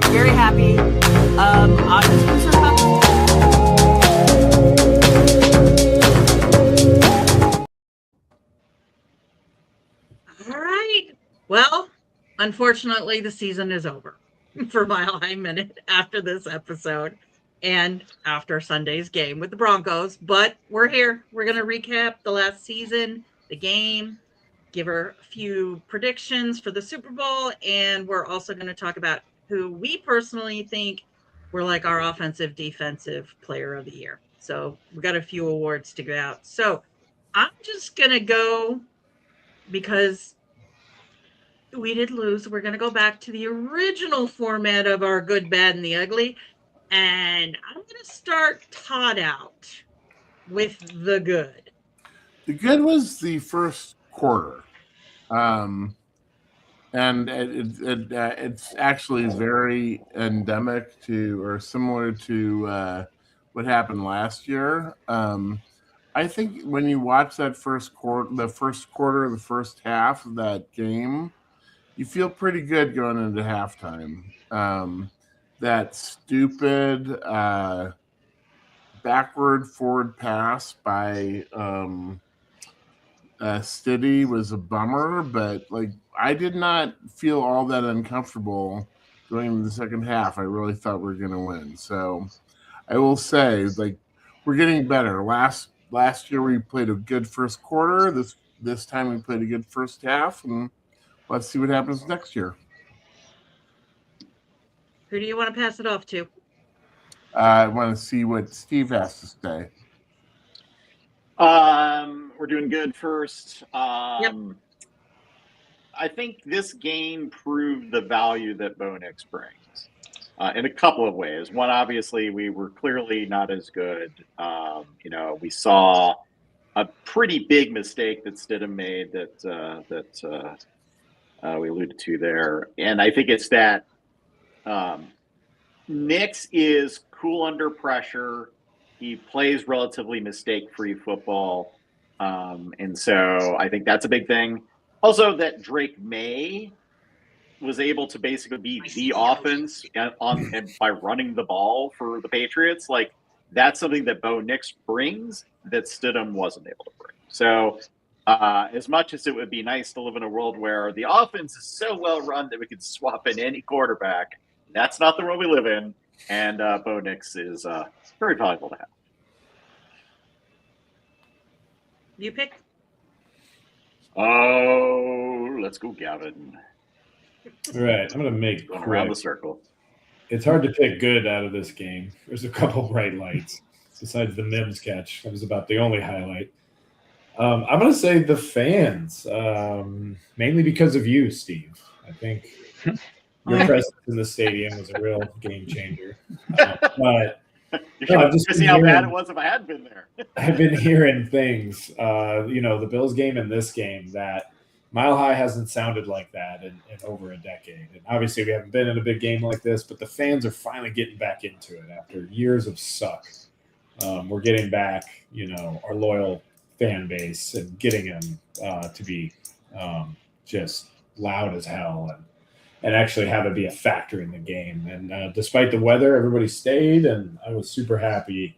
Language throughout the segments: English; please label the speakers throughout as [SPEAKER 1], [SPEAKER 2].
[SPEAKER 1] Very happy. I'm just concerned about All right. Well, unfortunately, the season is over for Mile High Minute after this episode and after Sunday's game with the Broncos. But we're here. We're going to recap the last season, the game, give her a few predictions for the Super Bowl, and we're also going to talk about who we personally think were like our offensive defensive player of the year. So we got a few awards to go out. So I'm just going to go because we did lose. We're going to go back to the original format of our good, bad, and the ugly. And I'm going to start Todd out with the good.
[SPEAKER 2] The good was the first quarter. And it's actually very endemic to or similar to what happened last year. I think when you watch that first quarter, the first half of that game, you feel pretty good going into halftime. That stupid forward pass by Stiddy was a bummer, but I did not feel all that uncomfortable going into the second half. I really thought we were going to win. So I will say, we're getting better. Last year we played a good first quarter. This time we played a good first half, and let's see what happens next year.
[SPEAKER 1] Who do you want to pass it off to?
[SPEAKER 2] I want to see what Steve has to say.
[SPEAKER 3] We're doing good first.
[SPEAKER 1] Yep.
[SPEAKER 3] I think this game proved the value that Bo Nix brings in a couple of ways. One, obviously, we were clearly not as good. We saw a pretty big mistake that Stidham made that we alluded to there. And I think it's that Nix is cool under pressure. He plays relatively mistake-free football. And so I think that's a big thing. Also, that Drake May was able to basically be the offense by running the ball for the Patriots. That's something that Bo Nix brings that Stidham wasn't able to bring. So as much as it would be nice to live in a world where the offense is so well run that we could swap in any quarterback, that's not the world we live in. And Bo Nix is very valuable to have.
[SPEAKER 1] You pick?
[SPEAKER 3] Oh, let's go, Gavin.
[SPEAKER 4] All right, I'm going to make
[SPEAKER 3] going around the circle.
[SPEAKER 4] It's hard to pick good out of this game. There's a couple bright lights besides the Mims catch. That was about the only highlight. I'm going to say the fans, mainly because of you, Steve. I think your presence in the stadium was a real game changer. But
[SPEAKER 3] I've just seen how bad it was if I had been there.
[SPEAKER 4] I've been hearing things, the Bills game and this game, that Mile High hasn't sounded like that in over a decade. And obviously we haven't been in a big game like this, but the fans are finally getting back into it after years of suck. We're getting back, our loyal fan base and getting them to be just loud as hell and actually have it be a factor in the game. And despite the weather, everybody stayed, and I was super happy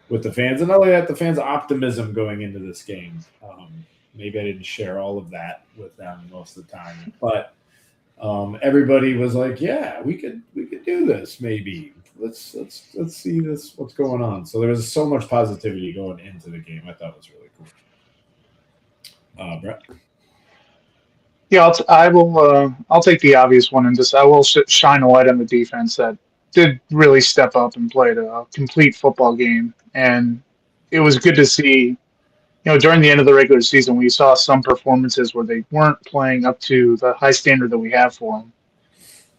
[SPEAKER 4] with the fans. And not only that, the fans' optimism going into this game. Maybe I didn't share all of that with them most of the time, but everybody was like, "Yeah, we could do this. Maybe let's see what's going on." So there was so much positivity going into the game. I thought it was really cool. Brett.
[SPEAKER 5] Yeah, I'll take the obvious one and I will shine a light on the defense that did really step up and played a complete football game. And it was good to see, during the end of the regular season, we saw some performances where they weren't playing up to the high standard that we have for them.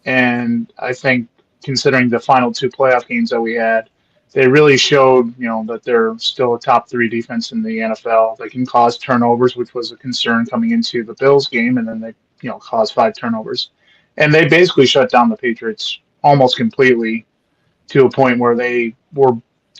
[SPEAKER 5] And I think considering the final two playoff games that we had, they really showed, that they're still a top 3 defense in the NFL. They can cause turnovers, which was a concern coming into the Bills game, and then they, caused 5 turnovers. And they basically shut down the Patriots almost completely to a point where they were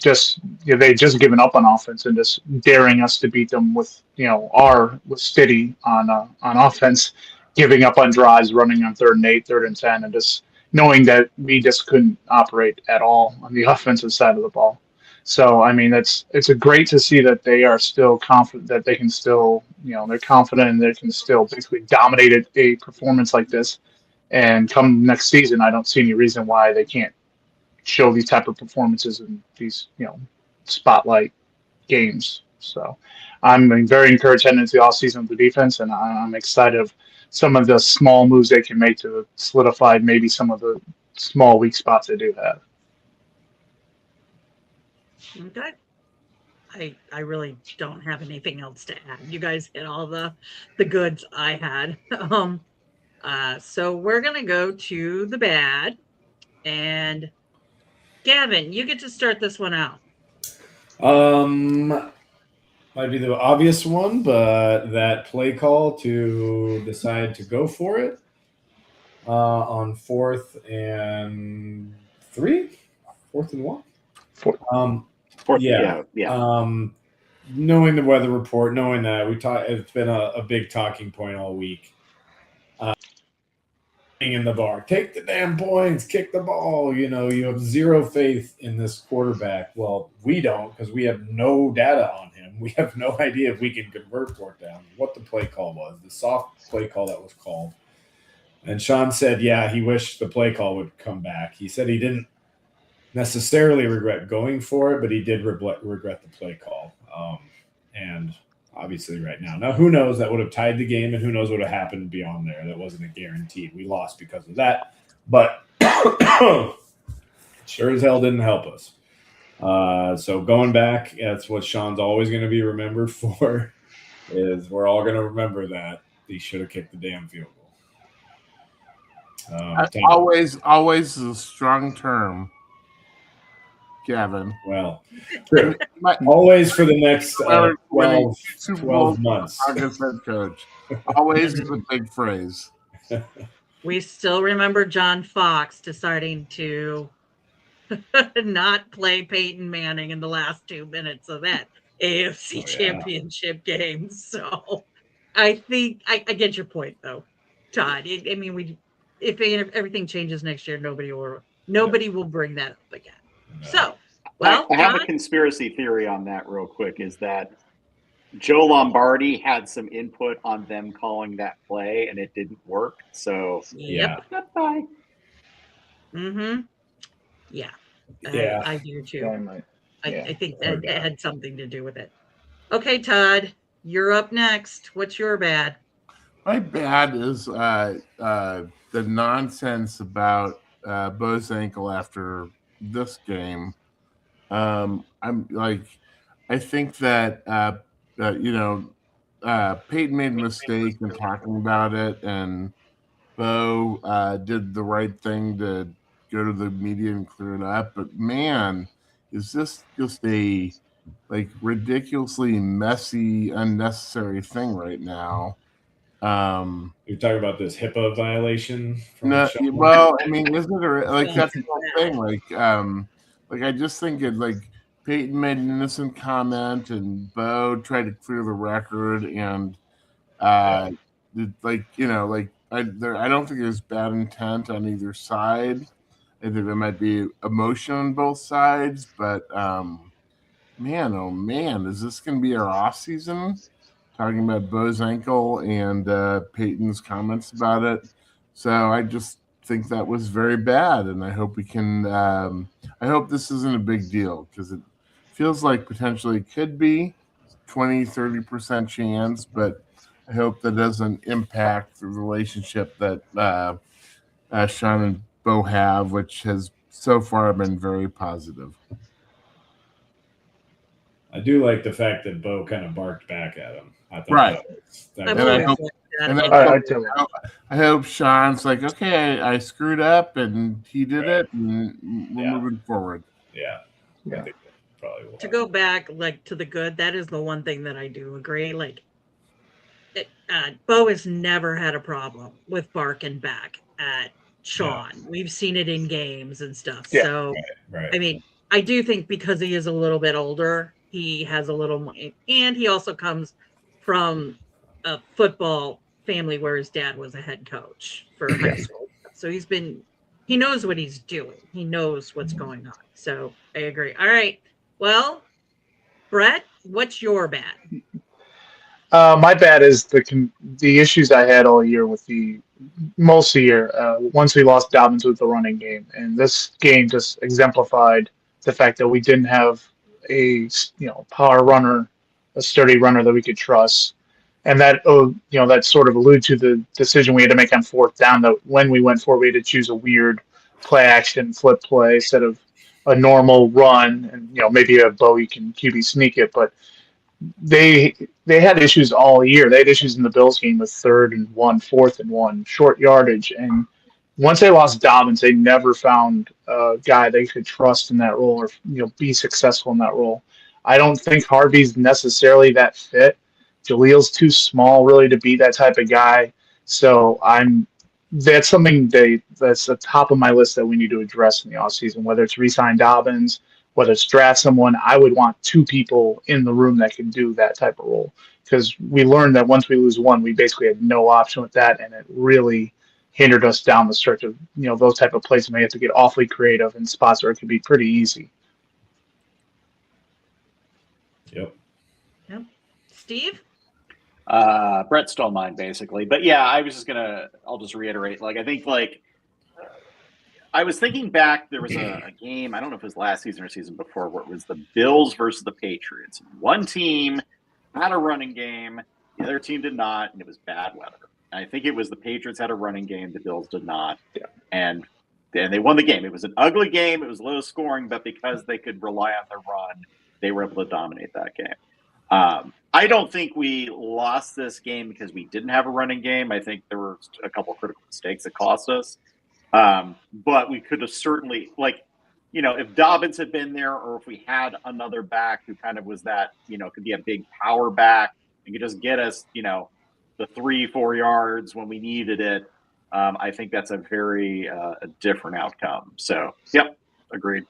[SPEAKER 5] they just given up on offense and just daring us to beat them with, with Stiddy on offense, giving up on drives, running on 3rd and 8, 3rd and 10, and just knowing that we just couldn't operate at all on the offensive side of the ball. So I mean, it's a great to see that they are still confident that they can still, they're confident and they can still basically dominate a performance like this. And come next season, I don't see any reason why they can't show these type of performances in these, spotlight games. So I'm very encouraged heading into the offseason with the defense, and I'm excited of some of the small moves they can make to solidify maybe some of the small weak spots they do have.
[SPEAKER 1] Okay. I really don't have anything else to add. You guys hit all the goods I had. So we're gonna go to the bad, and Gavin, you get to start this one out.
[SPEAKER 4] Might be the obvious one, but that play call to decide to go for it on 4th and 1. Yeah. Knowing the weather report, knowing that it's been a big talking point all week. In the bar, take the damn points, kick the ball. You have zero faith in this quarterback. Well, we don't, because we have no data on him. We have no idea if we can convert fourth down. What the play call was, the soft play call that was called. And Sean said, yeah, he wished the play call would come back. He said he didn't necessarily regret going for it, but he did regret the play call. And obviously right now. Now, who knows? That would have tied the game, and who knows what would have happened beyond there. That wasn't a guaranteed. We lost because of that. But sure as hell didn't help us. So going back, that's what Sean's always going to be remembered for, is we're all going to remember that he should have kicked the damn field goal.
[SPEAKER 2] Always is a strong term, Gavin.
[SPEAKER 4] Well, true. Always for the next 12 months.
[SPEAKER 2] August head coach. Always is a big phrase.
[SPEAKER 1] We still remember John Fox deciding to not play Peyton Manning in the last 2 minutes of that AFC championship game. So I think I get your point, though, Todd. If everything changes next year, nobody will bring that up again.
[SPEAKER 4] No.
[SPEAKER 1] So, well,
[SPEAKER 3] I have a conspiracy theory on that real quick, is that Joe Lombardi had some input on them calling that play and it didn't work. So, goodbye.
[SPEAKER 1] Mm-hmm. Yeah. I do too. I think that it had something to do with it. Okay, Todd, you're up next. What's your bad?
[SPEAKER 2] My bad is the nonsense about Bo's ankle after this game. I think that Peyton made a mistake in talking about it, and Bo did the right thing to go to the media and clear it up. But man, is this just a ridiculously messy, unnecessary thing right now?
[SPEAKER 4] You're talking about this HIPAA violation?
[SPEAKER 2] No, well, I mean, isn't it that's the whole thing? I just think it Peyton made an innocent comment, and Bo tried to clear the record, and I don't think there's bad intent on either side. I think there might be emotion on both sides, but man, oh man, is this going to be our off season? Talking about Bo's ankle and Peyton's comments about it. So I just think that was very bad, and I hope we can. I hope this isn't a big deal, because it feels like potentially it could be 20-30% chance, but I hope that doesn't impact the relationship that Sean and Bo have, which has so far been very positive.
[SPEAKER 4] I do like the fact that Bo kind of barked back at him. I thought
[SPEAKER 2] right. I hope Sean's like, okay, I screwed up, and he did it, and we're moving forward.
[SPEAKER 4] Yeah. I think that probably will.
[SPEAKER 1] To go back to the good, that is the one thing that I do agree. Bo has never had a problem with barking back at Sean. Yeah. We've seen it in games and stuff. Yeah. So,
[SPEAKER 4] right.
[SPEAKER 1] I mean, I do think because he is a little bit older, he has a little more, and he also comes from a football family where his dad was a head coach for high school. So he's been he knows what he's doing. He knows what's going on. So I agree. All right. Well, Brett, what's your bad?
[SPEAKER 5] My bad is the issues I had all year with the most of the year. Once we lost Dobbins with the running game, and this game just exemplified the fact that we didn't have a power runner, a sturdy runner that we could trust, and that that sort of alluded to the decision we had to make on fourth down. That when we went for, we had to choose a weird play action flip play instead of a normal run, and maybe a Bowie can QB sneak it, but they they had issues all year. They had issues in the Bills game with 3rd and 1, 4th and 1, short yardage. And once they lost Dobbins, they never found a guy they could trust in that role or be successful in that role. I don't think Harvey's necessarily that fit. Jaleel's too small really to be that type of guy. So that's something that's the top of my list that we need to address in the offseason, whether it's re-sign Dobbins, whether it's draft someone. I would want 2 people in the room that can do that type of role, because we learned that once we lose one, we basically had no option with that, and it really hindered us down the stretch of those type of plays. And we have to get awfully creative in spots where it could be pretty easy.
[SPEAKER 4] Yep.
[SPEAKER 1] Steve?
[SPEAKER 3] Brett stole mine basically, but yeah, I'll just reiterate. I think I was thinking back, there was a game, I don't know if it was last season or season before, where it was the Bills versus the Patriots. One team had a running game, the other team did not, and it was bad weather. And I think it was the Patriots had a running game, the Bills did not.
[SPEAKER 5] Yeah.
[SPEAKER 3] And they won the game. It was an ugly game, it was low scoring, but because they could rely on their run, they were able to dominate that game. I don't think we lost this game because we didn't have a running game. I think there were a couple of critical mistakes that cost us. But we could have certainly, if Dobbins had been there, or if we had another back who kind of was that, could be a big power back and could just get us, the 3-4 yards when we needed it. I think that's a very a different outcome. So, yep, agreed.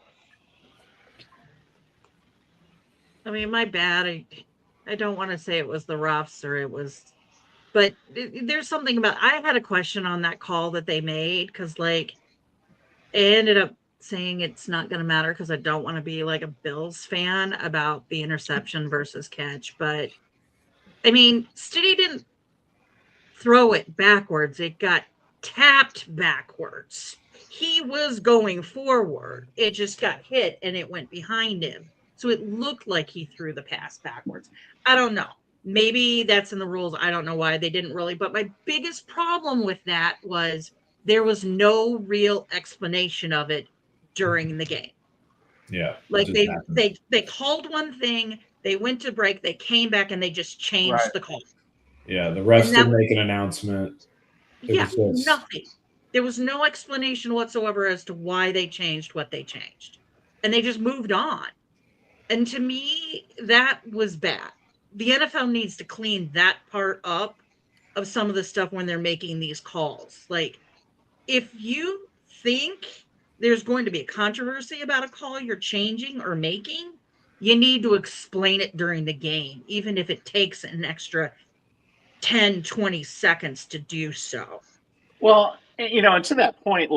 [SPEAKER 1] I mean, my bad. I don't want to say it was the refs or it was, but there's something about, I had a question on that call that they made, because it ended up saying it's not going to matter because I don't want to be like a Bills fan about the interception versus catch. But I mean, Stiddy didn't throw it backwards. It got tapped backwards. He was going forward. It just got hit and it went behind him. So it looked like he threw the pass backwards. I don't know. Maybe that's in the rules. I don't know why they didn't really. But my biggest problem with that was there was no real explanation of it during the game.
[SPEAKER 4] Yeah.
[SPEAKER 1] They called one thing, they went to break, they came back, and they just changed the call.
[SPEAKER 4] Yeah, the refs didn't make an announcement.
[SPEAKER 1] Nothing. There was no explanation whatsoever as to why they changed what they changed. And they just moved on. And to me, that was bad. The NFL needs to clean that part up of some of the stuff when they're making these calls. If you think there's going to be a controversy about a call you're changing or making, you need to explain it during the game, even if it takes an extra 10, 20 seconds to do so.
[SPEAKER 3] Well, and to that point,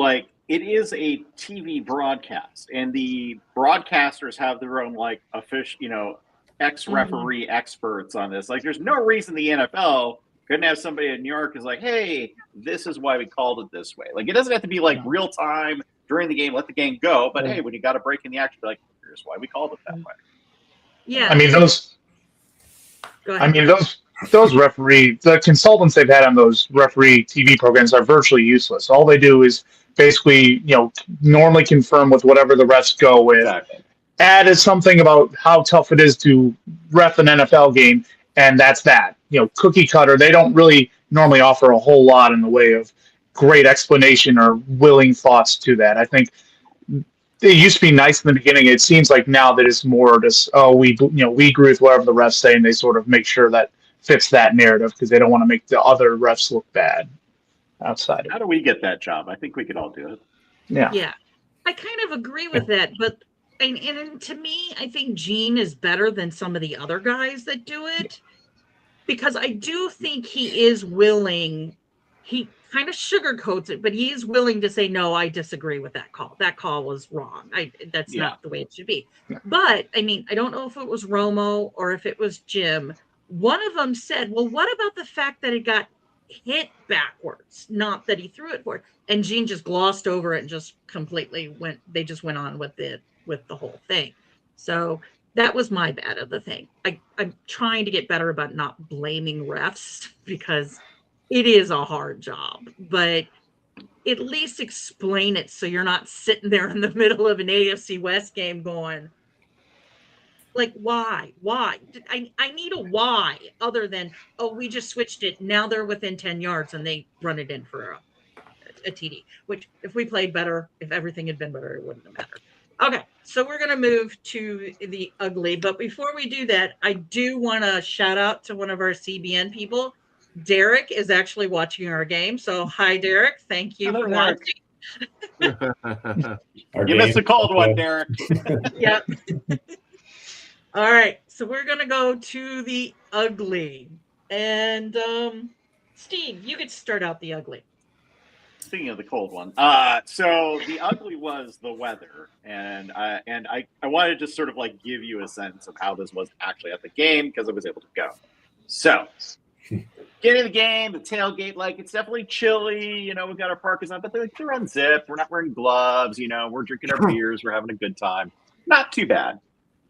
[SPEAKER 3] it is a TV broadcast, and the broadcasters have their own official, ex-referee experts on this. There's no reason the NFL couldn't have somebody in New York who's hey, this is why we called it this way. It doesn't have to be real time during the game, let the game go. But hey, when you got a break in the action, here's why we called it that way.
[SPEAKER 1] Yeah.
[SPEAKER 5] I mean, those.
[SPEAKER 1] Go ahead.
[SPEAKER 5] I mean, those the consultants they've had on those referee TV programs are virtually useless. All they do is basically, normally confirm with whatever the refs go with.
[SPEAKER 3] Exactly.
[SPEAKER 5] Add something about how tough it is to ref an NFL game, and that's that. Cookie cutter. They don't really normally offer a whole lot in the way of great explanation or willing thoughts to that. I think it used to be nice in the beginning. It seems like now that it's more just, we agree with whatever the refs say, and they sort of make sure that fits that narrative because they don't want to make the other refs look bad outside of
[SPEAKER 3] How do we get that job? I think we could all do it.
[SPEAKER 5] Yeah.
[SPEAKER 1] Yeah. I kind of agree with that, but and to me, I think Gene is better than some of the other guys that do it, because I do think he is willing. he kind of sugarcoats it, but he is willing to say, no, I disagree with that call. That call was wrong. That's not the way it should be. But I mean, I don't know if it was Romo or if it was Jim. One of them said, well, what about the fact that it got hit backwards, not that he threw it forward? And Gene just glossed over it and just completely they just went on with the whole thing. So that was my bad of the thing. I'm trying to get better about not blaming refs because it is a hard job, but at least explain it so you're not sitting there in the middle of an AFC West game going, like, why? I need a why other than, oh, we just switched it. Now they're within 10 yards and they run it in for a TD, which if we played better, if everything had been better, it wouldn't have mattered. Okay, so we're going to move to the ugly. But before we do that, I do want to shout out to one of our CBN people. Derek is actually watching our game. So hi, Derek. Thank you for watching.
[SPEAKER 3] You missed a cold one, Derek.
[SPEAKER 1] Yep. All right. So we're going to go to the ugly. And Steve, you could start out the ugly.
[SPEAKER 3] Speaking of the cold one, so the ugly was the weather, and I wanted to sort of like give you a sense of how this was actually at the game because I was able to go. So, getting the game, the tailgate, like it's definitely chilly. You know, we've got our parkas on, but they're unzipped. We're not wearing gloves. You know, we're drinking our beers. We're having a good time. Not too bad.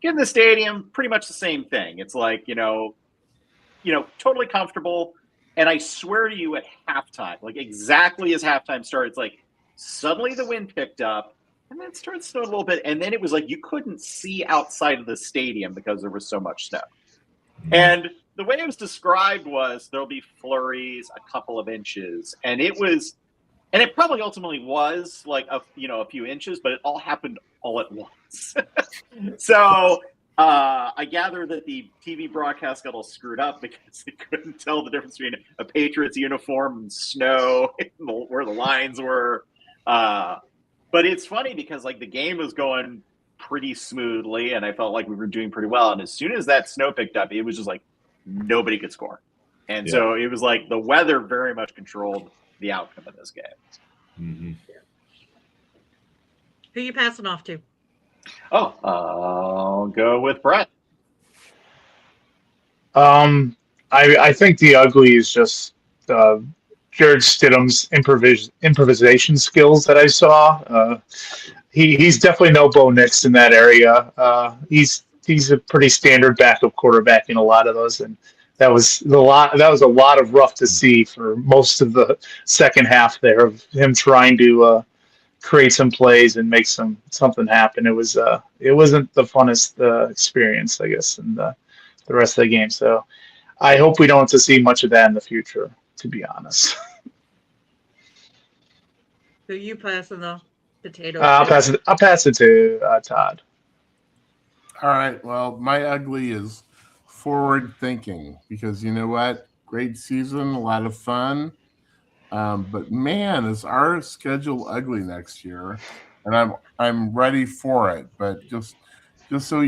[SPEAKER 3] Get in the stadium, pretty much the same thing. It's like you know, totally comfortable. And I swear to you, at halftime, like exactly as halftime started, it's like suddenly the wind picked up and then it started snowing a little bit. And then it was like you couldn't see outside of the stadium because there was so much snow. And the way it was described was there'll be flurries, a couple of inches. And it probably ultimately was like a few inches, but it all happened all at once. So I gather that the TV broadcast got all screwed up because they couldn't tell the difference between a Patriots uniform and snow, where the lines were. But it's funny because like the game was going pretty smoothly, and I felt like we were doing pretty well. And as soon as that snow picked up, it was just like nobody could score. And so it was like the weather very much controlled the outcome of this game.
[SPEAKER 4] Mm-hmm.
[SPEAKER 1] Who are you passing off to?
[SPEAKER 3] Oh, I'll go with Brett.
[SPEAKER 5] I think the ugly is just Jared Stidham's improvisation skills that I saw. He's definitely no Bo Nix in that area. He's a pretty standard backup quarterback in a lot of those, and that was a lot of rough to see for most of the second half there of him trying to create some plays and make something happen. It wasn't the funnest experience, I guess, in the rest of the game. So I hope we don't have to see much of that in the future, to be honest.
[SPEAKER 1] Who you passing the potato?
[SPEAKER 5] I'll pass it to Todd.
[SPEAKER 2] All right. Well, my ugly is forward thinking because you know what? Great season, a lot of fun. But man, is our schedule ugly next year, and I'm ready for it. But just so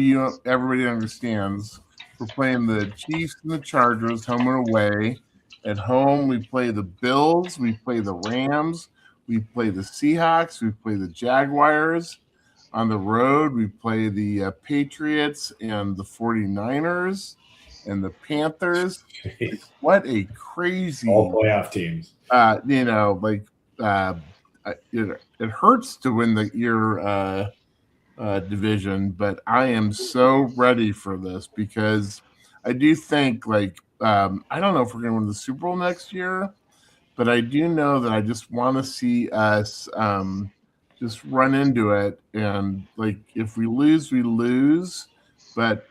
[SPEAKER 2] everybody understands, we're playing the Chiefs and the Chargers home and away. At home, we play the Bills, we play the Rams, we play the Seahawks, we play the Jaguars. On the road, we play the Patriots and the 49ers and the Panthers. What a crazy
[SPEAKER 4] all playoff teams.
[SPEAKER 2] It hurts to win your division, but I am so ready for this because I do think I don't know if we're going to win the Super Bowl next year, but I do know that I just want to see us just run into it. And like, if we lose, we lose. But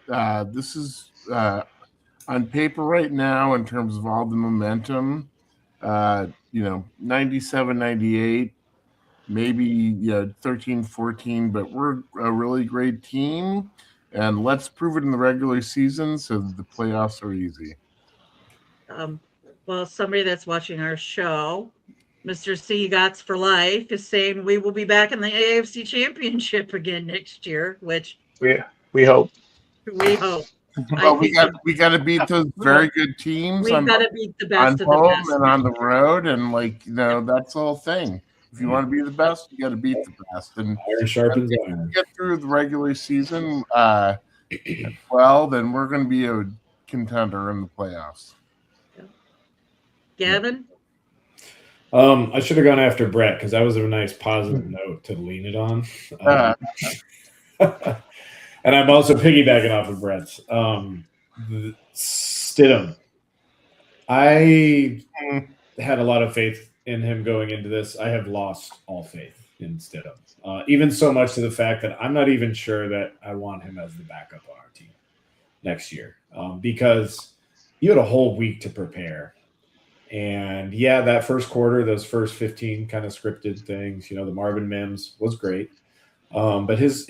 [SPEAKER 2] this is on paper right now in terms of all the momentum, 97, 98, maybe 13, 14, but we're a really great team. And let's prove it in the regular season so that the playoffs are easy.
[SPEAKER 1] Well, somebody that's watching our show, Mr. Seagots for Life, is saying we will be back in the AFC Championship again next year, which
[SPEAKER 5] we hope.
[SPEAKER 1] We hope.
[SPEAKER 2] Well, we got to beat those very good teams
[SPEAKER 1] we've
[SPEAKER 2] on
[SPEAKER 1] got to beat the
[SPEAKER 2] on
[SPEAKER 1] best of the
[SPEAKER 2] home
[SPEAKER 1] best.
[SPEAKER 2] and on the road, and that's the whole thing. If you want to be the best, you got to beat the best, and
[SPEAKER 4] Iron sharpens
[SPEAKER 2] if
[SPEAKER 4] iron.
[SPEAKER 2] we get through the regular season, well, then we're going to be a contender in the playoffs.
[SPEAKER 1] Gavin?
[SPEAKER 4] I should have gone after Brett because that was a nice positive note to lean it on. And I'm also piggybacking off of Brett's. Stidham. I had a lot of faith in him going into this. I have lost all faith in Stidham. Even so much to the fact that I'm not even sure that I want him as the backup on our team next year because you had a whole week to prepare. And yeah, that first quarter, those first 15 kind of scripted things, the Marvin Mims was great. But his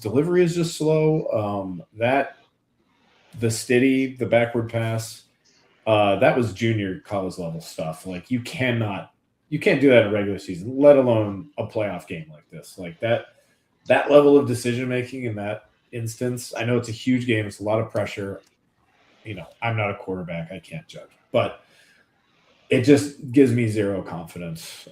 [SPEAKER 4] delivery is just slow. The Stiddy, the backward pass, that was junior college level stuff. Like you can't do that in a regular season, let alone a playoff game like this. Like that level of decision making in that instance. I know it's a huge game. It's a lot of pressure. I'm not a quarterback. I can't judge, but it just gives me zero confidence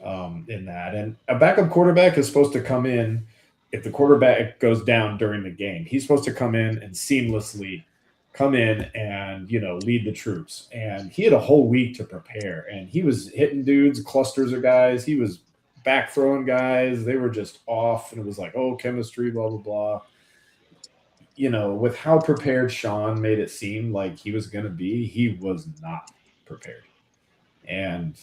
[SPEAKER 4] in that. And a backup quarterback is supposed to come in if the quarterback goes down during the game. He's supposed to come in and seamlessly come in and, lead the troops. And he had a whole week to prepare. And he was hitting dudes, clusters of guys. He was back throwing guys. They were just off. And it was like, chemistry, blah, blah, blah. With how prepared Sean made it seem like he was going to be, he was not prepared. And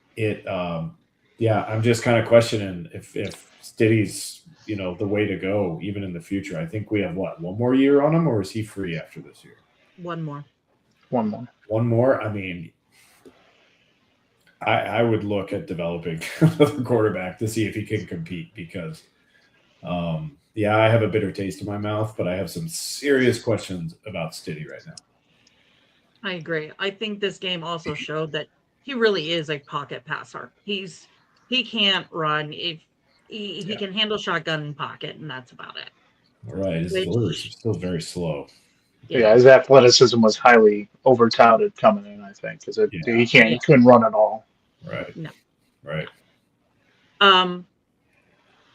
[SPEAKER 4] I'm just kind of questioning if Stiddy's, the way to go even in the future. I think we have one more year on him, or is he free after this year?
[SPEAKER 1] One more.
[SPEAKER 4] One more. I mean, I would look at developing another quarterback to see if he can compete because, I have a bitter taste in my mouth, but I have some serious questions about Stiddy right now.
[SPEAKER 1] I agree. I think this game also showed that he really is a pocket passer. He can't run. If he can handle shotgun in pocket, and that's about it.
[SPEAKER 4] All right. His delivery is still very slow.
[SPEAKER 5] Yeah, his athleticism was highly over-touted coming in, I think, because he couldn't run at all.
[SPEAKER 4] Right.
[SPEAKER 1] No.
[SPEAKER 4] Right.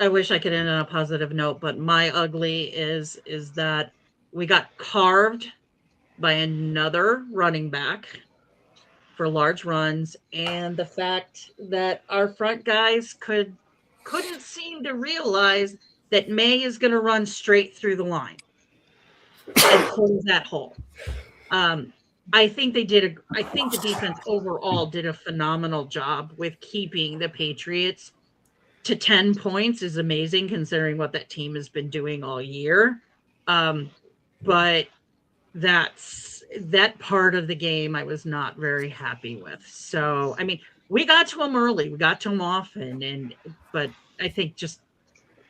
[SPEAKER 1] I wish I could end on a positive note, but my ugly is that we got carved by another running back for large runs, and the fact that our front guys couldn't seem to realize that May is going to run straight through the line and close that hole. I think the defense overall did a phenomenal job with keeping the Patriots to 10 points is amazing considering what that team has been doing all year. But that part of the game I was not very happy with. So, I mean, we got to them early. We got to them often. But I think just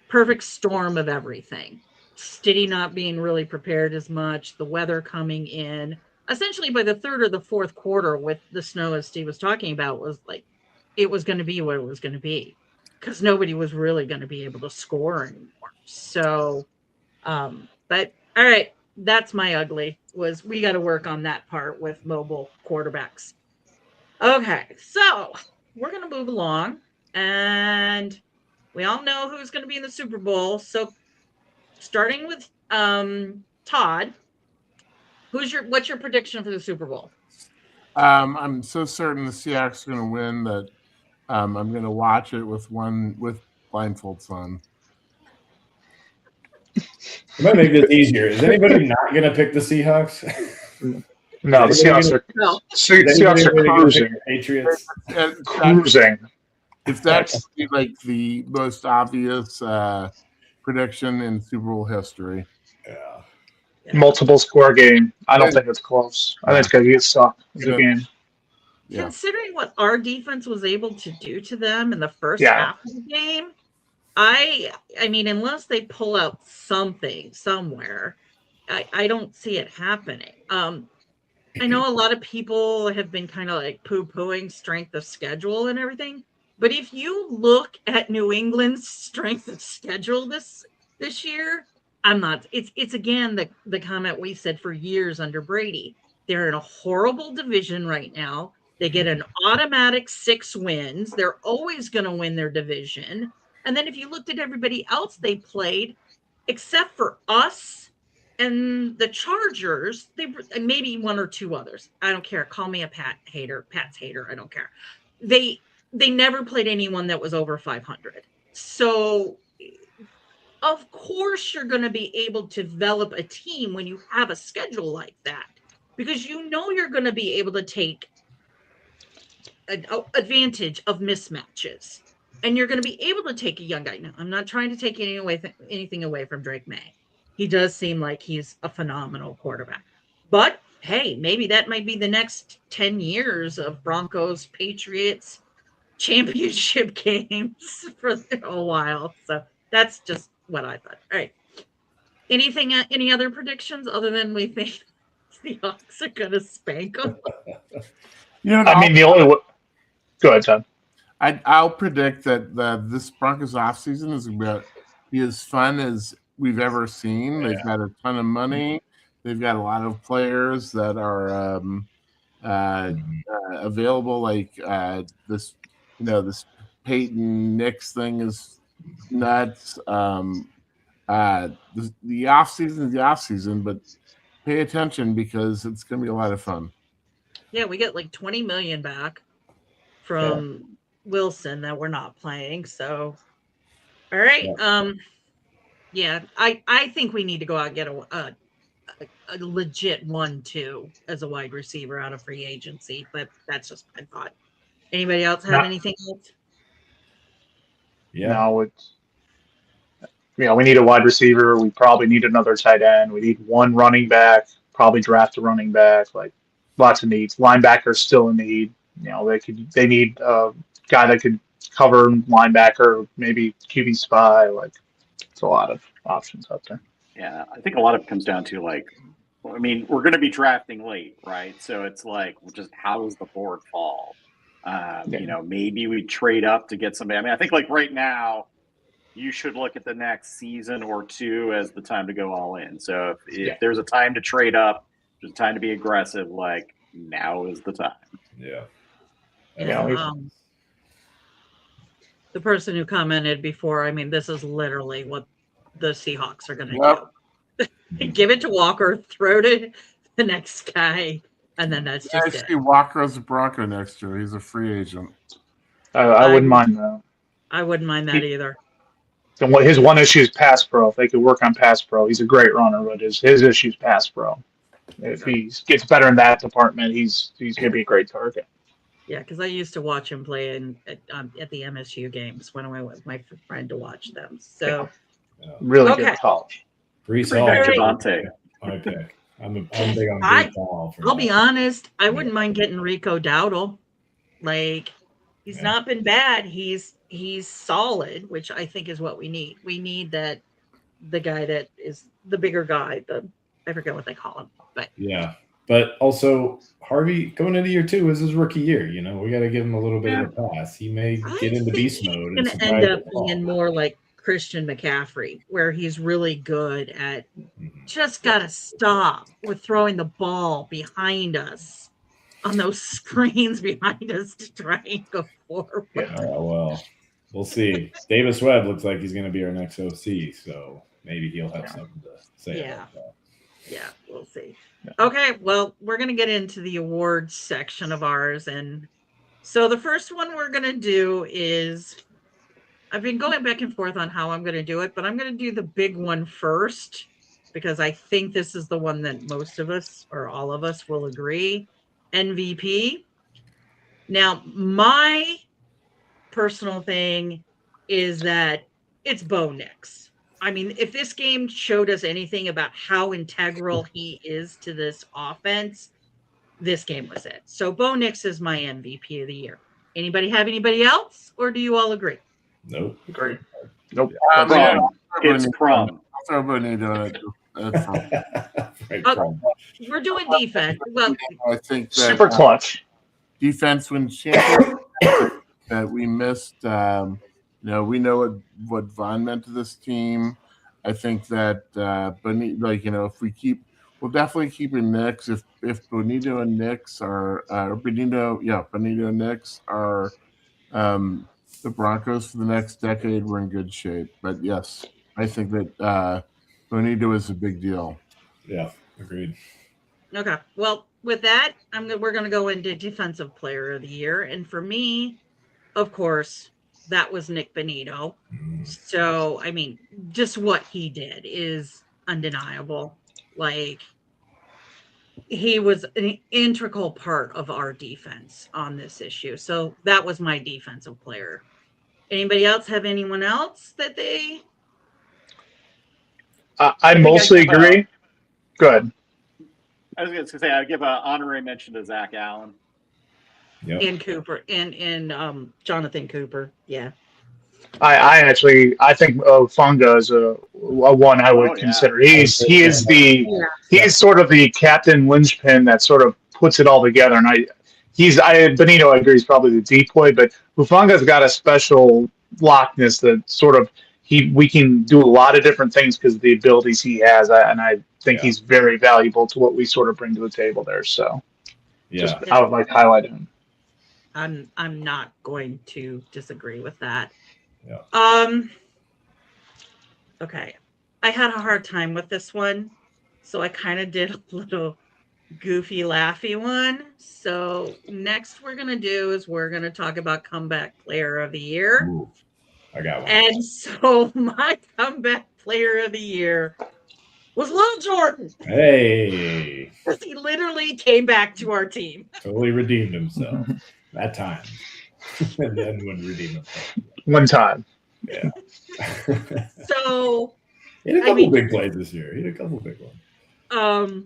[SPEAKER 1] perfect storm of everything. Stiddy not being really prepared as much, the weather coming in. Essentially, by the third or the fourth quarter with the snow, as Steve was talking about, was like it was going to be what it was going to be because nobody was really going to be able to score anymore. So, but all right. That's my ugly was we got to work on that part with mobile quarterbacks. Okay, so we're going to move along and we all know who's going to be in the Super Bowl. So starting with Todd, what's your prediction for the Super Bowl?
[SPEAKER 2] I'm so certain the Seahawks are going to win that I'm going to watch it with blindfolds on.
[SPEAKER 4] I might make this easier. Is anybody not going to pick the Seahawks?
[SPEAKER 5] No, the Seahawks are cruising.
[SPEAKER 4] Patriots
[SPEAKER 5] cruising.
[SPEAKER 2] If that's like the most obvious prediction in Super Bowl history.
[SPEAKER 4] Yeah.
[SPEAKER 5] Multiple score game. I don't think it's close. I think it's going to get stuck as a game.
[SPEAKER 2] Yeah.
[SPEAKER 1] Considering what our defense was able to do to them in the first half of the game, I mean, unless they pull out something somewhere, I don't see it happening. I know a lot of people have been kind of like poo-pooing strength of schedule and everything, but if you look at New England's strength of schedule this year, I'm not. It's again the comment we said for years under Brady. They're in a horrible division right now. They get an automatic 6 wins. They're always going to win their division. And then if you looked at everybody else they played, except for us and the Chargers, they maybe one or two others. I don't care. Call me a Pat's hater. I don't care. They never played anyone that was over 500. So of course you're going to be able to develop a team when you have a schedule like that, because you know you're going to be able to take advantage of mismatches, and you're going to be able to take a young guy. Now, I'm not trying to take anything away from Drake May. He does seem like he's a phenomenal quarterback. But hey, maybe that might be the next 10 years of Broncos Patriots championship games for a while. So that's just what I thought. All right. Any other predictions other than we think the Hawks are going to spank them?
[SPEAKER 5] I mean, the only way. Go ahead, Todd.
[SPEAKER 2] I'll predict that this Broncos offseason is going to be as fun as we've ever seen. They've got a ton of money. They've got a lot of players that are available. Like this, this Peyton Nix thing is nuts. The offseason is the offseason, but pay attention because it's going to be a lot of fun.
[SPEAKER 1] Yeah, we get like $20 million back from Wilson that we're not playing. So, all right. Yeah, I think we need to go out and get a legit 1-2 as a wide receiver out of free agency, but that's just my thought. Anybody else have anything else?
[SPEAKER 4] Yeah.
[SPEAKER 5] No, it's we need a wide receiver. We probably need another tight end. We need one running back. Probably draft a running back. Like lots of needs. Linebackers still in need. They need a guy that could cover linebacker, maybe QB spy. Like it's a lot of options out there.
[SPEAKER 3] Yeah, I think a lot of it comes down to we're going to be drafting late, right? So it's just how does the board fall? Maybe we trade up to get somebody. I mean, I think right now, you should look at the next season or two as the time to go all in. So if there's a time to trade up, there's a time to be aggressive, now is the time.
[SPEAKER 4] Yeah.
[SPEAKER 1] The person who commented before, I mean, this is literally what the Seahawks are going to do. Give it to Walker, throw to the next guy, and then that's just it.
[SPEAKER 2] Walker as a Bronco next year. He's a free agent.
[SPEAKER 5] I wouldn't mind that.
[SPEAKER 1] I wouldn't mind that either.
[SPEAKER 5] And his one issue is pass pro. If they could work on pass pro, he's a great runner, but his issue is pass pro. If he gets better in that department, he's going to be a great target.
[SPEAKER 1] Yeah, because I used to watch him play at the MSU games when I went with my friend to watch them. So
[SPEAKER 5] really good college.
[SPEAKER 4] Brees Hall.
[SPEAKER 3] Javonte.
[SPEAKER 4] My pick. I'm big on Brees Hall.
[SPEAKER 1] I'll be honest. I wouldn't mind getting Rico Dowdle. He's not been bad. He's solid, which I think is what we need. We need the guy that is the bigger guy. I forget what they call him, but
[SPEAKER 4] yeah. But also, Harvey going into year 2 is his rookie year. We got to give him a little bit of a pass. He may get into beast mode.
[SPEAKER 1] He's going to end up being more like Christian McCaffrey, where he's really good at just got to stop with throwing the ball behind us on those screens behind us to try and go forward.
[SPEAKER 4] Well, we'll see. Davis Webb looks like he's going to be our next OC, so maybe he'll have something to say about that.
[SPEAKER 1] Yeah, we'll see. Okay, well, we're going to get into the awards section of ours. And so the first one we're going to do is, I've been going back and forth on how I'm going to do it, but I'm going to do the big one first because I think this is the one that most of us or all of us will agree. MVP. Now, my personal thing is that it's Bo Nix. I mean, if this game showed us anything about how integral he is to this offense, this game was it. So Bo Nix is my MVP of the year. Anybody have anybody else, or do you all agree?
[SPEAKER 4] Nope.
[SPEAKER 5] Agree. Nope.
[SPEAKER 3] It's Crumb.
[SPEAKER 1] We're doing defense. Well,
[SPEAKER 2] I think that,
[SPEAKER 5] super clutch.
[SPEAKER 2] Defense wins championship that we missed. We know what Vaughn meant to this team. I think that if we keep, we'll definitely keep in Knicks. If Bonito and Knicks are Bonito and Knicks are the Broncos for the next decade, we're in good shape. But yes, I think that Bonito is a big deal.
[SPEAKER 4] Yeah, agreed.
[SPEAKER 1] Okay. Well, with that, we're going to go into defensive player of the year, and for me, of course, that was Nick Bonito. So, I mean, just what he did is undeniable. Like, he was an integral part of our defense on this issue. So that was my defensive player. Anybody else have anyone else that they?
[SPEAKER 5] I mostly agree. Good.
[SPEAKER 3] I was going to say I'd give an honorary mention to Zach Allen.
[SPEAKER 4] Yep.
[SPEAKER 1] In Cooper, in Jonathan Cooper. Yeah.
[SPEAKER 5] I think Funga is a one I would consider. He is sort of the captain linchpin that sort of puts it all together. And Benito, I agree, is probably the decoy, but Hufanga's got a special lockness that sort of we can do a lot of different things because of the abilities he has, and I think he's very valuable to what we sort of bring to the table there. So, I would like to highlight him.
[SPEAKER 1] I'm not going to disagree with that.
[SPEAKER 4] Yeah.
[SPEAKER 1] Okay. I had a hard time with this one, so I kind of did a little goofy, laughy one. So next we're going to talk about comeback player of the year.
[SPEAKER 4] Ooh, I got one.
[SPEAKER 1] And so my comeback player of the year was Lil Jordan.
[SPEAKER 4] Hey.
[SPEAKER 1] Because he literally came back to our team.
[SPEAKER 4] Totally redeemed himself that time. And then would redeem himself.
[SPEAKER 5] One time.
[SPEAKER 4] Yeah.
[SPEAKER 1] So
[SPEAKER 4] he had a couple big plays this year. He had a couple big ones.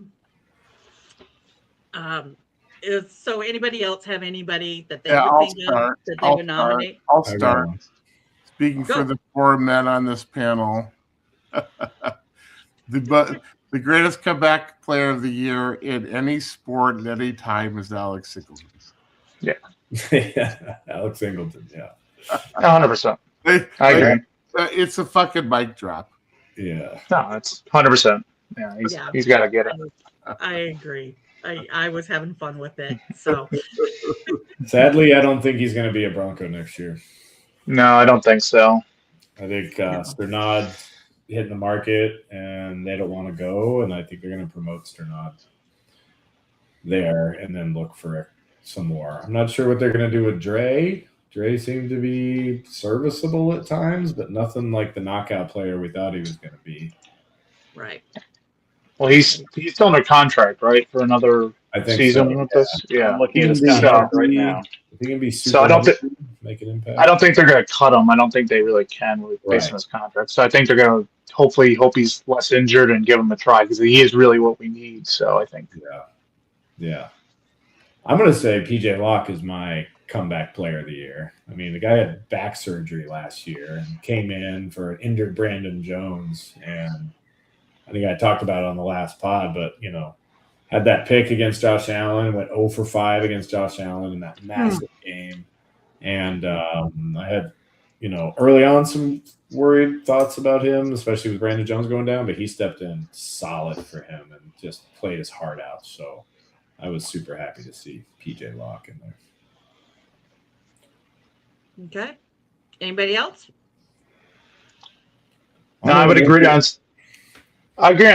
[SPEAKER 1] So anybody else have anybody that they
[SPEAKER 2] I'll
[SPEAKER 1] think
[SPEAKER 2] start.
[SPEAKER 1] that they would nominate?
[SPEAKER 2] I'll start. Speaking for the 4 men on this panel, the greatest comeback player of the year in any sport at any time is Alex Singleton.
[SPEAKER 5] Yeah.
[SPEAKER 4] Yeah, Alex Singleton. Yeah.
[SPEAKER 5] 100%. I agree.
[SPEAKER 2] It's a fucking mic drop.
[SPEAKER 4] Yeah.
[SPEAKER 5] No, it's 100%. Yeah, he's got to get it.
[SPEAKER 1] I agree. I was having fun with it. So
[SPEAKER 4] sadly, I don't think he's going to be a Bronco next year.
[SPEAKER 5] No, I don't think so.
[SPEAKER 4] I think Sternad's hitting the market, and they don't want to go, and I think they're going to promote Sternad there and then look for some more. I'm not sure what they're going to do with Dre. Dre seemed to be serviceable at times, but nothing like the knockout player we thought he was going to be.
[SPEAKER 1] Right.
[SPEAKER 5] Well, he's still under contract, right, for another season with us. Yeah,
[SPEAKER 3] I'm looking at his contract right now.
[SPEAKER 4] He can be
[SPEAKER 5] so I don't
[SPEAKER 4] make an impact.
[SPEAKER 5] I don't think they're going to cut him. I don't think they really can based on his contract. So I think they're going to hopefully hope he's less injured and give him a try because he is really what we need. So I think.
[SPEAKER 4] Yeah. I'm going to say PJ Locke is my comeback player of the year. I mean, the guy had back surgery last year and came in for an injured Brandon Jones, and I think I talked about it on the last pod, but had that pick against Josh Allen, went 0 for 5 against Josh Allen in that massive game. And I had, early on some worried thoughts about him, especially with Brandon Jones going down, but he stepped in solid for him and just played his heart out. So I was super happy to see PJ Locke in there.
[SPEAKER 1] Okay. Anybody else?
[SPEAKER 5] No, I would agree on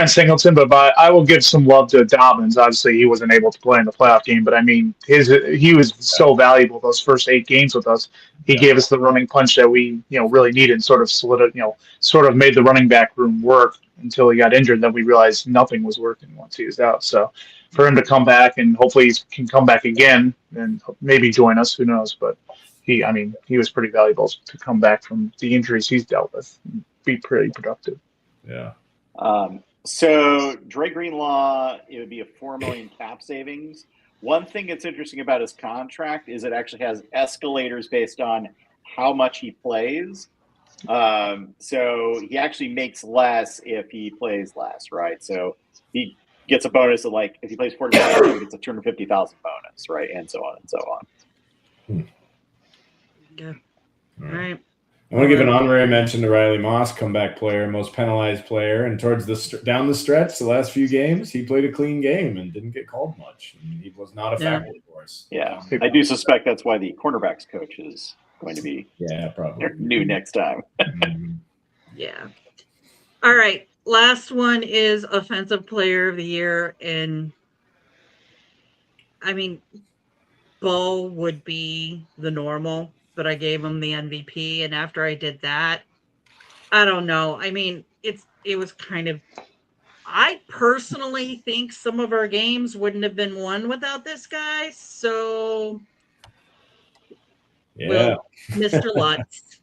[SPEAKER 5] Singleton, but I will give some love to Dobbins. Obviously, he wasn't able to play in the playoff game, but I mean, he was so valuable those first 8 games with us. He gave us the running punch that we really needed, and sort of made the running back room work until he got injured. Then we realized nothing was working once he was out. So for him to come back, and hopefully he can come back again and maybe join us, who knows? But he was pretty valuable to come back from the injuries he's dealt with and be pretty productive.
[SPEAKER 4] Yeah.
[SPEAKER 3] So Dre Greenlaw, it would be a $4 million cap savings. One thing that's interesting about his contract is it actually has escalators based on how much he plays. So he actually makes less if he plays less, right? So he gets a bonus of if he plays 40 minutes, he gets a $250,000 bonus, right? And so on and so on.
[SPEAKER 1] Yeah. All right.
[SPEAKER 4] I want to give an honorary mention to Riley Moss, comeback player, most penalized player, and towards down the stretch, the last few games, he played a clean game and didn't get called much. He was not a factor for us.
[SPEAKER 3] Yeah, I do suspect that's why the cornerbacks coach is going to be
[SPEAKER 4] probably
[SPEAKER 3] new next time.
[SPEAKER 1] Yeah. All right. Last one is Offensive Player of the Year. And I mean, Bo would be the normal, but I gave him the MVP. And after I did that, I don't know. I mean, it was kind of, I personally think some of our games wouldn't have been won without this guy. So, well, Mr. Lutz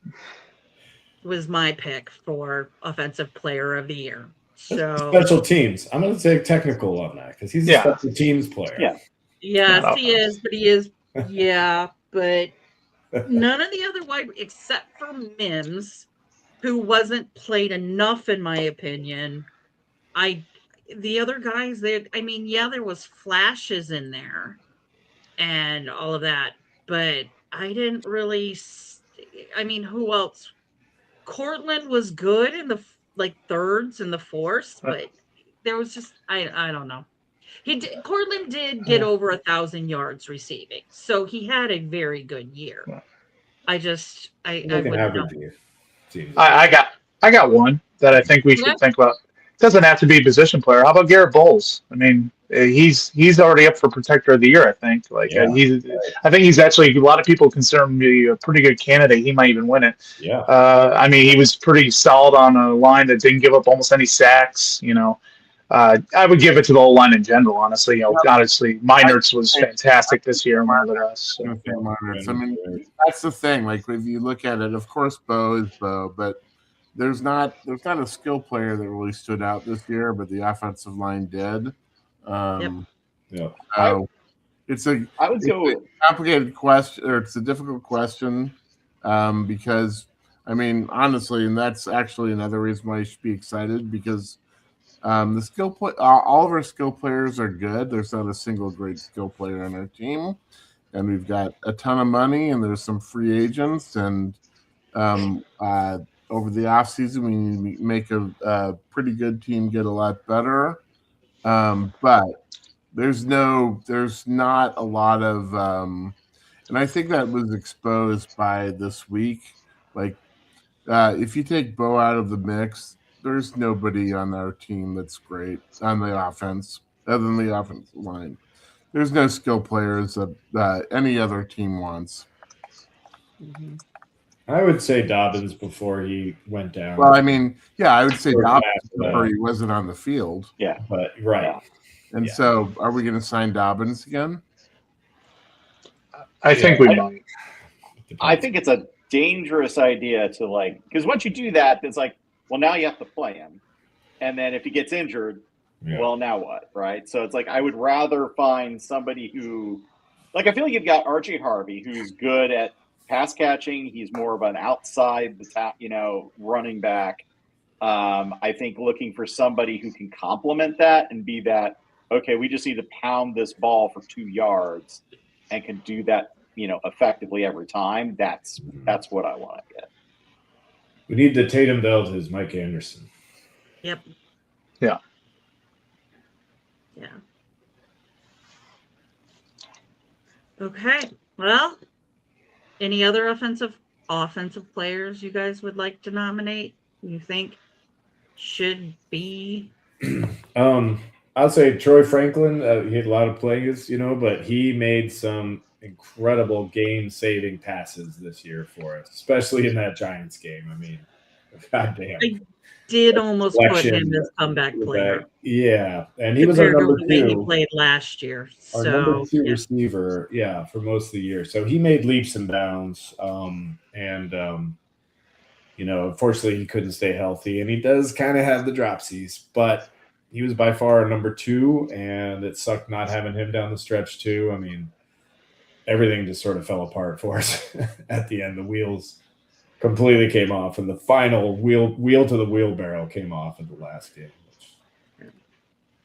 [SPEAKER 1] was my pick for Offensive Player of the Year. So
[SPEAKER 4] special teams. I'm going to take technical on that because he's a special teams player.
[SPEAKER 3] Yeah.
[SPEAKER 1] Yes, he is, but he is. Yeah, but none of the other wide, except for Mims, who wasn't played enough, in my opinion. The other guys, there was flashes in there and all of that, but I didn't really. I mean, who else? Cortland was good in the thirds and the fourths, but there was just I don't know. Cortland did get over 1,000 yards receiving, so he had a very good year. I wouldn't know.
[SPEAKER 5] I got one that I think we should think about. It doesn't have to be a position player. How about Garrett Bowles? I mean, he's already up for Protector of the Year. I think. I think he's actually, a lot of people consider him to be a pretty good candidate. He might even win it.
[SPEAKER 4] Yeah.
[SPEAKER 5] I mean, he was pretty solid on a line that didn't give up almost any sacks. I would give it to the whole line in general, honestly. Honestly, Meinertz was fantastic this year and one of the rest. So.
[SPEAKER 2] I mean, that's the thing. Like, if you look at it, of course, Bo is Bo, but there's not a skill player that really stood out this year, but the offensive line did. It's a complicated question, or it's a difficult question, because I mean, honestly, and that's actually another reason why you should be excited, because the all of our skill players are good. There's not a single great skill player on our team, and we've got a ton of money, and there's some free agents, and over the offseason, we need to make a pretty good team get a lot better. But there's not a lot of, and I think that was exposed by this week. Like, if you take Bo out of the mix, there's nobody on our team that's great on the offense, other than the offensive line. There's no skill players that any other team wants.
[SPEAKER 1] Mm-hmm.
[SPEAKER 4] I would say Dobbins before he went down.
[SPEAKER 2] Well, I mean, I would say Dobbins before he wasn't on the field.
[SPEAKER 4] Yeah, but right.
[SPEAKER 3] Yeah.
[SPEAKER 2] And so, are we going to sign Dobbins again?
[SPEAKER 5] I think we might.
[SPEAKER 3] I think it's a dangerous idea to because once you do that, it's like, well, now you have to play him, and then if he gets injured, well, now what, right? So it's like I would rather find somebody who, I feel like you've got RJ Harvey, who's good at pass catching. He's more of an outside the top, running back. I think looking for somebody who can complement that and be that, okay, we just need to pound this ball for 2 yards and can do that, effectively every time. That's what I want to get.
[SPEAKER 4] We need the Tatum Bell who's Mike Anderson.
[SPEAKER 1] Yep.
[SPEAKER 5] Yeah.
[SPEAKER 1] Yeah. Okay. Well, any other offensive players you guys would like to nominate? You think should be?
[SPEAKER 4] I'll say Troy Franklin. He had a lot of plays, but he made some incredible game-saving passes this year for us, especially in that Giants game. I mean, goddamn.
[SPEAKER 1] I did almost put him as comeback player.
[SPEAKER 4] Yeah, and he was our number 2.
[SPEAKER 1] He played last year.
[SPEAKER 4] Our number 2 receiver, for most of the year. So he made leaps and bounds. Unfortunately, he couldn't stay healthy, and he does kind of have the dropsies, but he was by far our number 2, and it sucked not having him down the stretch too. I mean, everything just sort of fell apart for us at the end. The wheels completely came off, and the final wheel to the wheelbarrow came off in the last game, which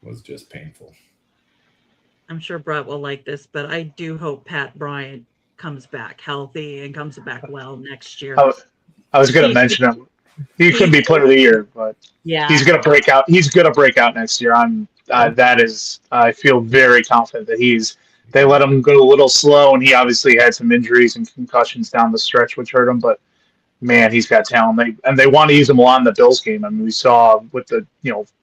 [SPEAKER 4] was just painful.
[SPEAKER 1] I'm sure Brett will like this, but I do hope Pat Bryant comes back healthy and comes back well next year.
[SPEAKER 5] I was going to
[SPEAKER 1] He-
[SPEAKER 5] mention him. He could be player of the year, but
[SPEAKER 1] Yeah.
[SPEAKER 5] he's going to break out. He's going to break out next year. I feel very confident that they let him go a little slow, and he obviously had some injuries and concussions down the stretch, which hurt him. But man, he's got talent. They want to use him a lot in the Bills game. I mean, we saw with the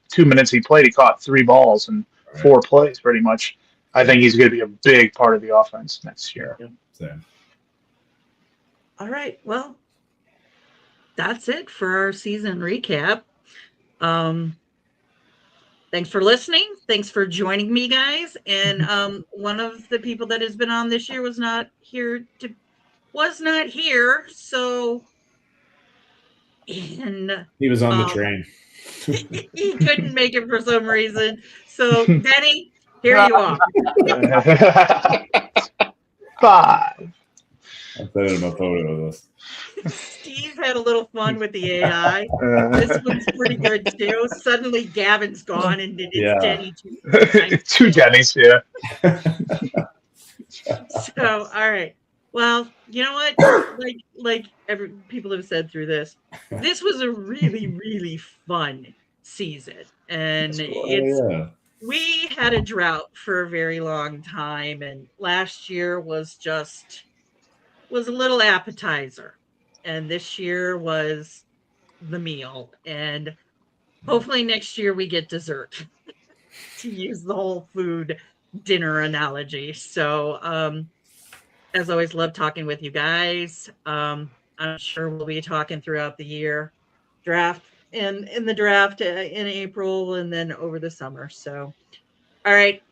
[SPEAKER 5] 2 minutes he played, he caught 3 balls and 4 plays, pretty much. I think he's going to be a big part of the offense next year.
[SPEAKER 4] Same.
[SPEAKER 1] All right. Well, that's it for our season recap. Thanks for listening. Thanks for joining me, guys. And one of the people that has been on this year was not here. So, and
[SPEAKER 4] He was on the train.
[SPEAKER 1] he couldn't make it for some reason. So, Denny, here you are.
[SPEAKER 5] 5.
[SPEAKER 4] I'll send him a photo of this.
[SPEAKER 1] Steve had a little fun with the AI. This one's pretty good too. Suddenly Gavin's gone and it's Denny too.
[SPEAKER 5] 2 Denny's, yeah.
[SPEAKER 1] So, all right. Well, you know what? Like people have said through this was a really, really fun season. And we had a drought for a very long time. And last year was a little appetizer. And this year was the meal. And hopefully next year we get dessert, to use the whole food dinner analogy. So, as always, love talking with you guys. I'm sure we'll be talking throughout the year. Draft in the draft in April and then over the summer. So, all right.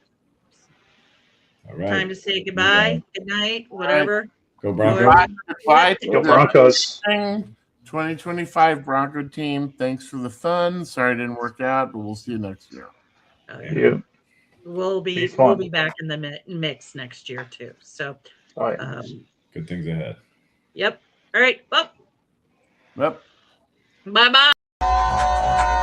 [SPEAKER 1] Time to say goodbye. Good night. Whatever.
[SPEAKER 4] Go Broncos.
[SPEAKER 2] Bye.
[SPEAKER 5] Go Broncos.
[SPEAKER 2] 2025 Bronco team. Thanks for the fun. Sorry it didn't work out, but we'll see you next year.
[SPEAKER 5] Yeah.
[SPEAKER 1] We'll be back in the mix next year too. So,
[SPEAKER 4] good things ahead.
[SPEAKER 1] Yep. All right. Well.
[SPEAKER 2] Yep.
[SPEAKER 1] Bye-bye.